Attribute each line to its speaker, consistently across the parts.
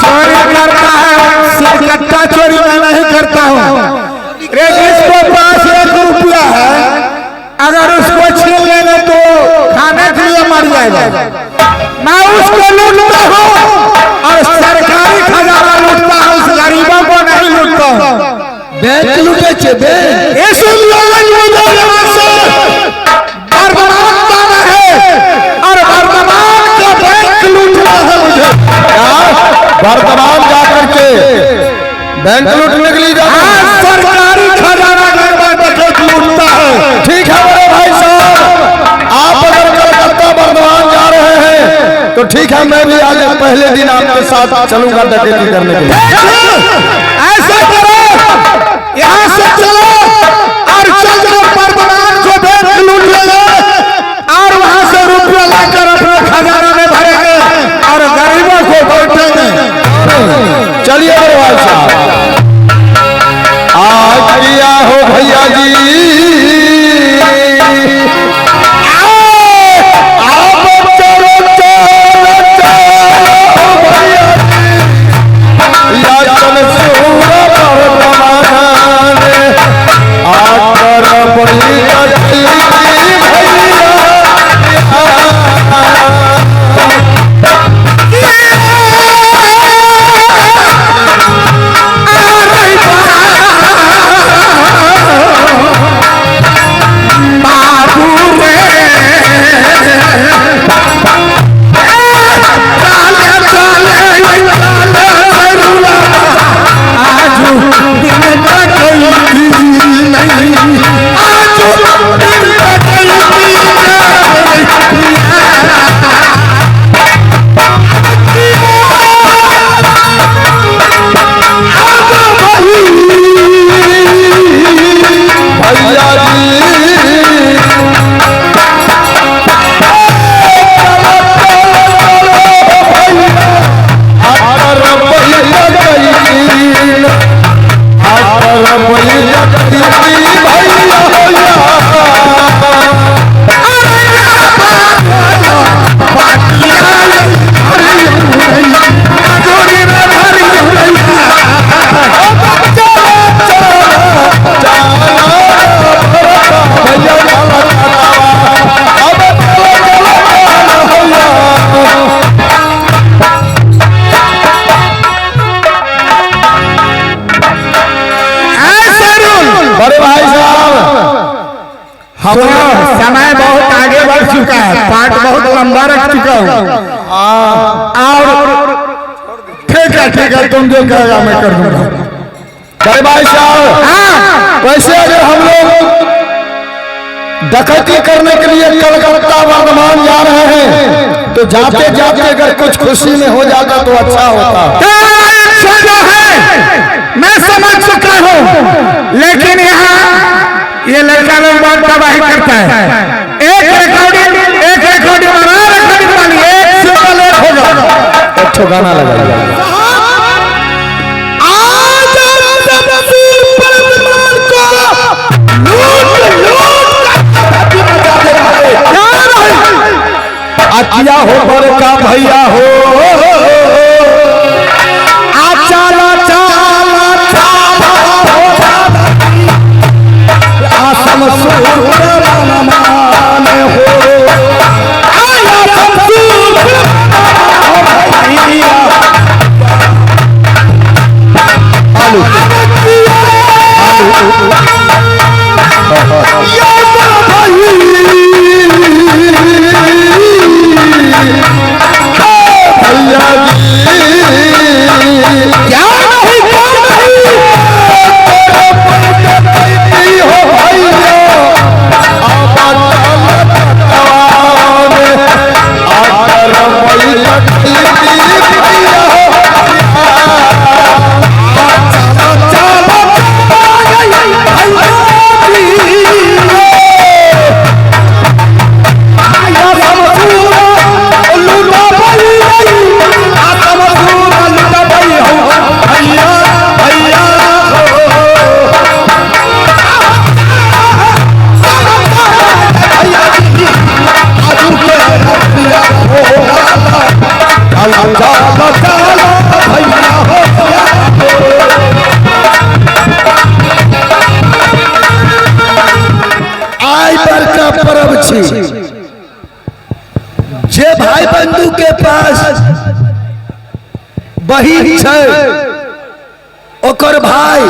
Speaker 1: चोरी करता है, सिरकट्टा चोरी मैं नहीं करता हूँ। इसके पास 1 रुपया है, अगर उसको छीन लेंगे तो खाने के लिए मर जाएगा। मैं उसको लूटता हूँ और सरकारी खजाना लूटता हूँ, उस गरीबों को नहीं लूटता हूँ।
Speaker 2: बैंक लूटे छे बैंक,
Speaker 1: बर्बाद है और वर्तमान का बैंक लूटना है मुझे।
Speaker 2: वर्तमान जाकर के बैंक लूटने के लिए
Speaker 1: सरकारी खजाना लूटता है।
Speaker 2: ठीक है बड़े भाई साहब, आप अगर कलकत्ता वर्धमान जा रहे हैं तो ठीक है, मैं भी आज पहले दिन आपके साथ चलूंगा डकैती करने के लिए।
Speaker 1: ऐसा करो, यहाँ से चलो और चल जाओ वर्धमान को बैंक लूट लेंगे और वहां से रुपया लाकर अपने खजाना में भरेंगे और गरीबों को बांटेंगे।
Speaker 2: चलिए बड़े भाई साहब, आज किया हो भैया जी,
Speaker 1: समय बहुत आगे बढ़ चुका है, पाठ बहुत लंबा रख चुका हूँ और ठीक है तुम जो कहेगा मैं कर दूंगा।
Speaker 2: बड़े भाई साहब, वैसे अगर हम लोग डकैती करने के लिए कलकत्ता वर्धमान जा रहे हैं तो जाते जाते अगर कुछ खुशी में हो जाता तो अच्छा होता।
Speaker 1: अच्छा जो है मैं समझ चुका हूँ, लेकिन यहाँ ये लड़का लोग बहुत तबाही करता है। एक रिकॉर्डिंग वाली एक सिंगल एक होगा,
Speaker 2: अच्छा गाना लगाइए।
Speaker 1: किया हो बड़का भैया हो, चला चला चला आसम मान हो, भैया जी
Speaker 2: बहिन छै ओकर भाई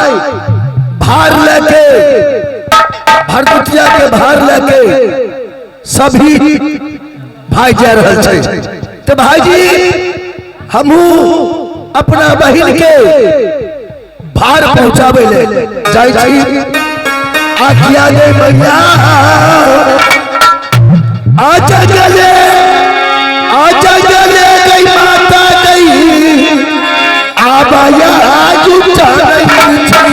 Speaker 2: भार लेके भरदुतिया के भार लेके सभी भाई जा रहल छै। तो भाईजी हमहू अपना बहिन के भार पहुंचावे ले जाई छी। आज्ञा दे मैया आजा जले गई माता गई आबाया जुटा नहीं छी।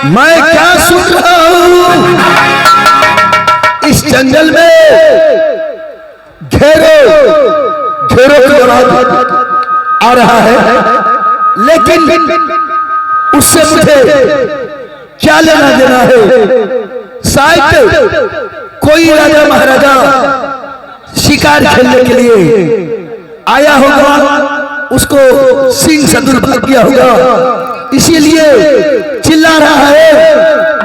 Speaker 2: मैं क्या सुन रहा हूं इस जंगल में घेरो की आवाज आ रहा है, लेकिन उससे मुझे क्या लेना देना है। शायद कोई राजा महाराजा शिकार खेलने के लिए आया होगा, उसको सिंह से दुर्भाग्य किया होगा, इसीलिए चिल्ला रहा है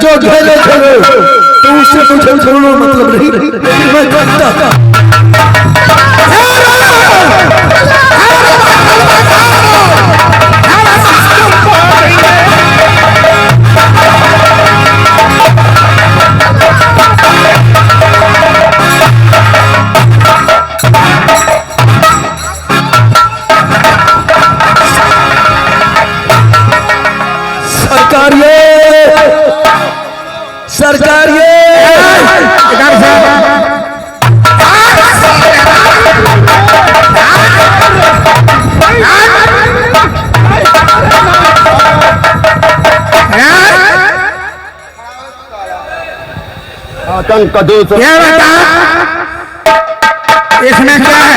Speaker 2: जो घेरे तो उससे मुझे छोड़ो मतलब नहीं। मैं कहता आतंक का दूसरा
Speaker 1: क्या बता इसमें क्या है?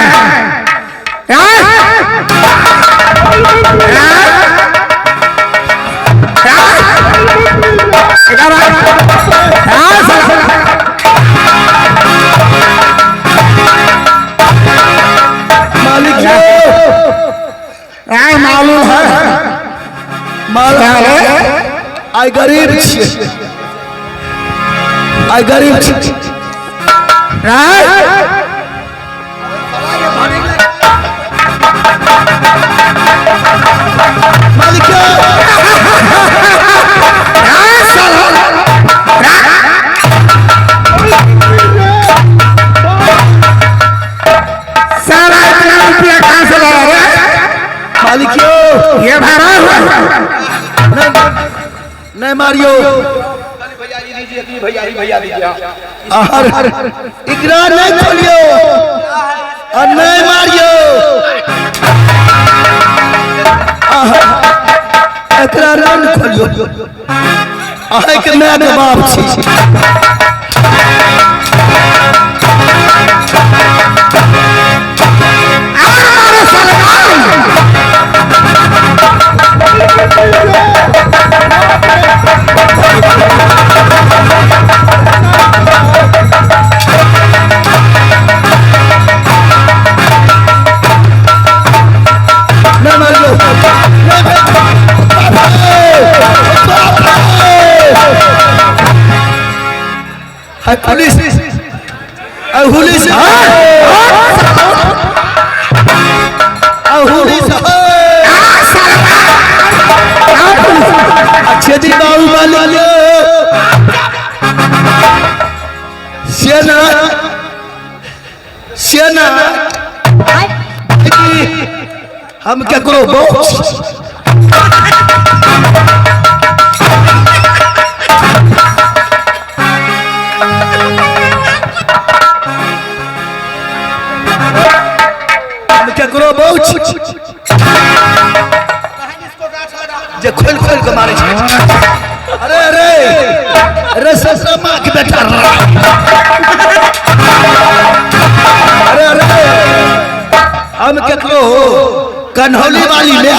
Speaker 2: मालिक
Speaker 1: मालूम है
Speaker 2: आई गरीब मालिक
Speaker 1: सारा इतना रुपया कहाँ से लाया रे?
Speaker 2: मालिक
Speaker 1: ये भरा हुआ
Speaker 2: नहीं मारियो इकरा नहीं खोलियो और नहीं मारियो एकरा नाम खोलियो आए के मैं के बाप छी पुलिस पुलिस अच्छे दिन बाबू वाले सेना सेना हम क्या करो बहुत करो बहुत जे खोल खोल के मारे अरे अरे अरे ससुर मां के बेटा अरे अरे हम केकरो कन्हौली वाली ले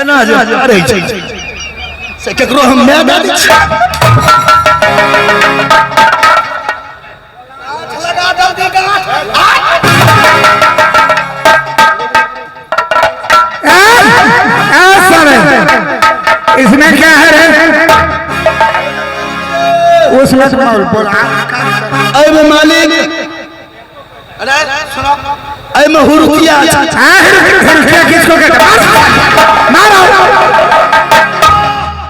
Speaker 2: ना जो अरे से केकरो हम मैं ना दी लगा दल दी
Speaker 1: इसमें क्या है रे उसमें
Speaker 2: अरे में मालिक अरे सुनो अरे में हुरुकिया
Speaker 1: किसको कहते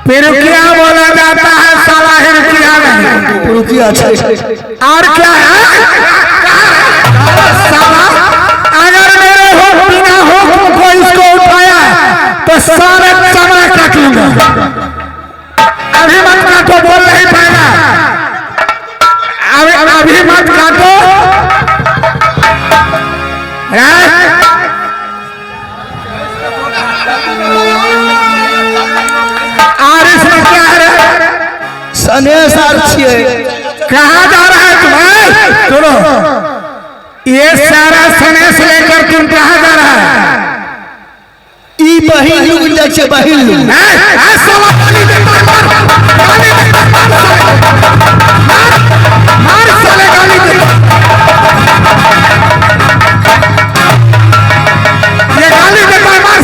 Speaker 1: पिरुकिया बोला जाता है साला हिरुकिया नहीं
Speaker 2: पिरुकिया
Speaker 1: और क्या है साला अगर मेरे हो बिना हो को इसको उठाया तो सारे चमड़ा काट लूंगा अभी मत काटो बोल नहीं पाएगा अभी मत काटो
Speaker 2: सनेसर छिए
Speaker 1: कहाँ जा रहा है तुम्हें सुनो ये सारा सनेस लेकर तुम कहाँ जा रहा है
Speaker 2: ई बहिन लोग जैसे बहिन लोग
Speaker 1: मार साले गाली दे ये गाली देता है मार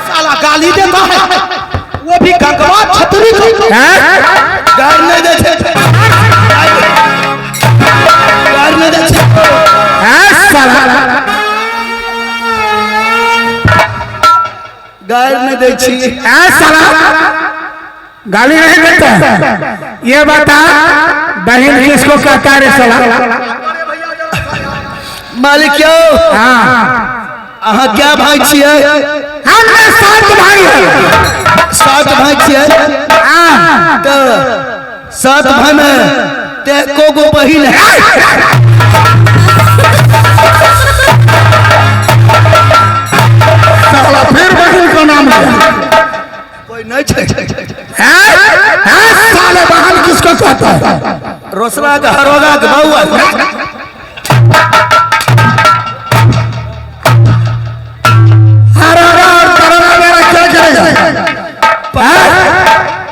Speaker 2: साला गाली देता है वो भी गंगवा छतरी को गार नहीं देते गार नहीं देते
Speaker 1: साला
Speaker 2: गार नहीं देती
Speaker 1: साला गाली नहीं देता ये बता बहन किसको कहता है रे साला
Speaker 2: मालिक क्यों हाँ क्या भाई छिए
Speaker 1: हम 7 भाई हैं
Speaker 2: 7 भाई छिए तो 7 भाई में ते को बहिन है
Speaker 1: साला फिर बहन का नाम लिया
Speaker 2: कोई नहीं
Speaker 1: साले बहन किसको कहता है
Speaker 2: रोसला का हरोगा का बउआ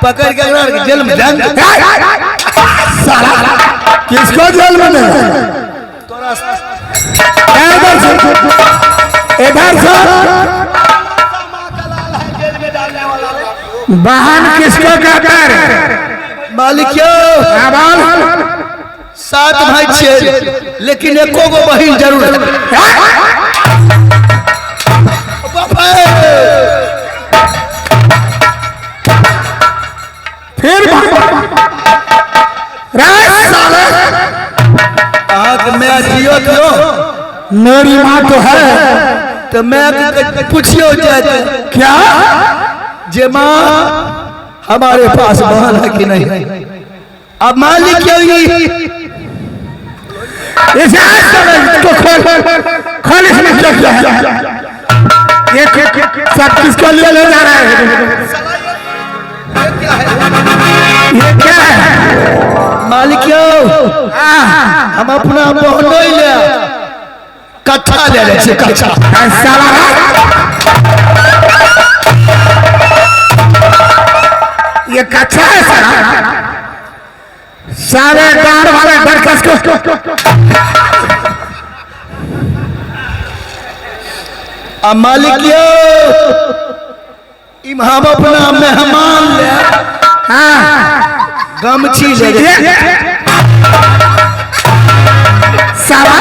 Speaker 2: पकड़ के जेल में डाल
Speaker 1: साला किसको जेल में इधर से बहन किसको कहता है
Speaker 2: मालिक क्यों 7 भाई छे लेकिन एको गो बहिन जरूर है
Speaker 1: फिर
Speaker 2: मैं जियो क्यों
Speaker 1: मेरी माँ तो है
Speaker 2: तो मैं पूछियो जाए क्या जे माँ हमारे पास बहन है कि नहीं। अब मालिक क्यों
Speaker 1: खोल इसमें क्या है ये सब किसको लिए ले जा रहा है ये क्या है
Speaker 2: मालिक क्यों हम अपना बहन नहीं ले कच्चा ले ले कच्चा
Speaker 1: ये कच्चा है सारा सारे गांड वाले दरकस को
Speaker 2: अब मालिक हम अपना मेहमान ले गमछी ले
Speaker 1: सारा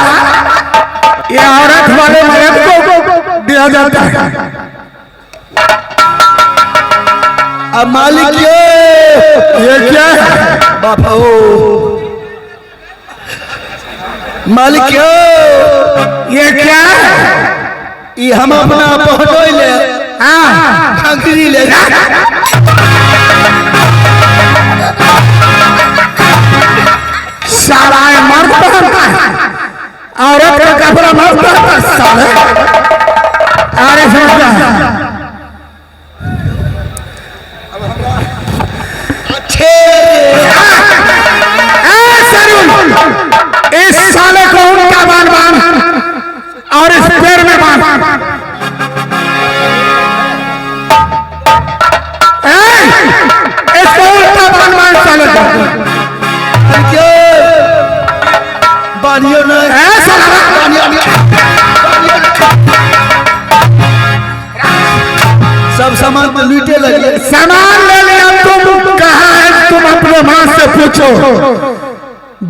Speaker 1: ये औरत वाले मर्द को दिया जाता है।
Speaker 2: अब मालिक
Speaker 1: ये क्या है
Speaker 2: बापा मालिक
Speaker 1: ये क्या है
Speaker 2: ये हम अपना बहनोई ले अंगरी ले
Speaker 1: सारा मर्द पहनता है औरत का कपड़ा मर्द पहनता है साले अरे समझता है इस साले को उनका बांध और इस पैर में बांध इसको उल्टा बांध साले को
Speaker 2: बानियो ना सब सामान तो लूटे लगे
Speaker 1: सामान ले लिया तुम कहा है तुम अपने मां से पूछो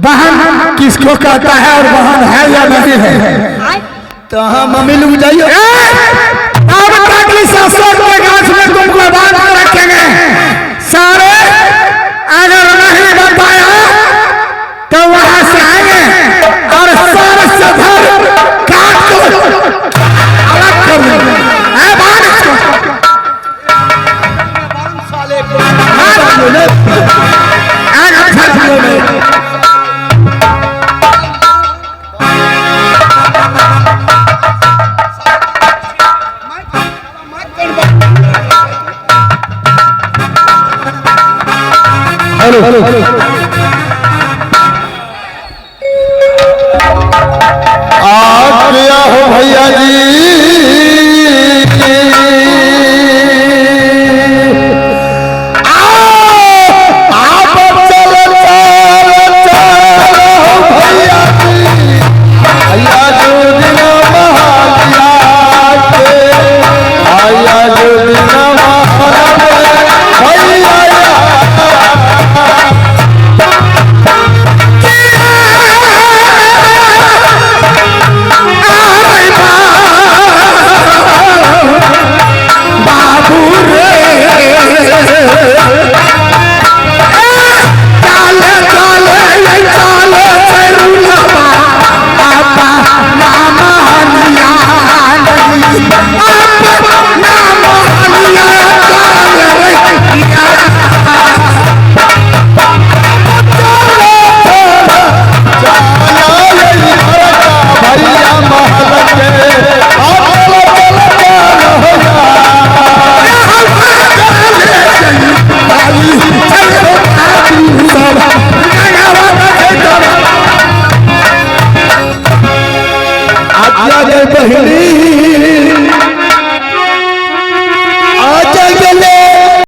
Speaker 1: बहन किसको कहता है और बहन है या नहीं है
Speaker 2: तो हाँ मम्मी लोग जाइए
Speaker 1: अब तक इस अशोक के गाछ में तुमको बांध कर रखेंगे सारे अगर नहीं बताया तो वहां से आएंगे और सारे से धर काट को अलग कर देंगे
Speaker 2: आ गया हो भैया जी आप चल भैया जी भैया जो दिन आया जो दिन बहिनी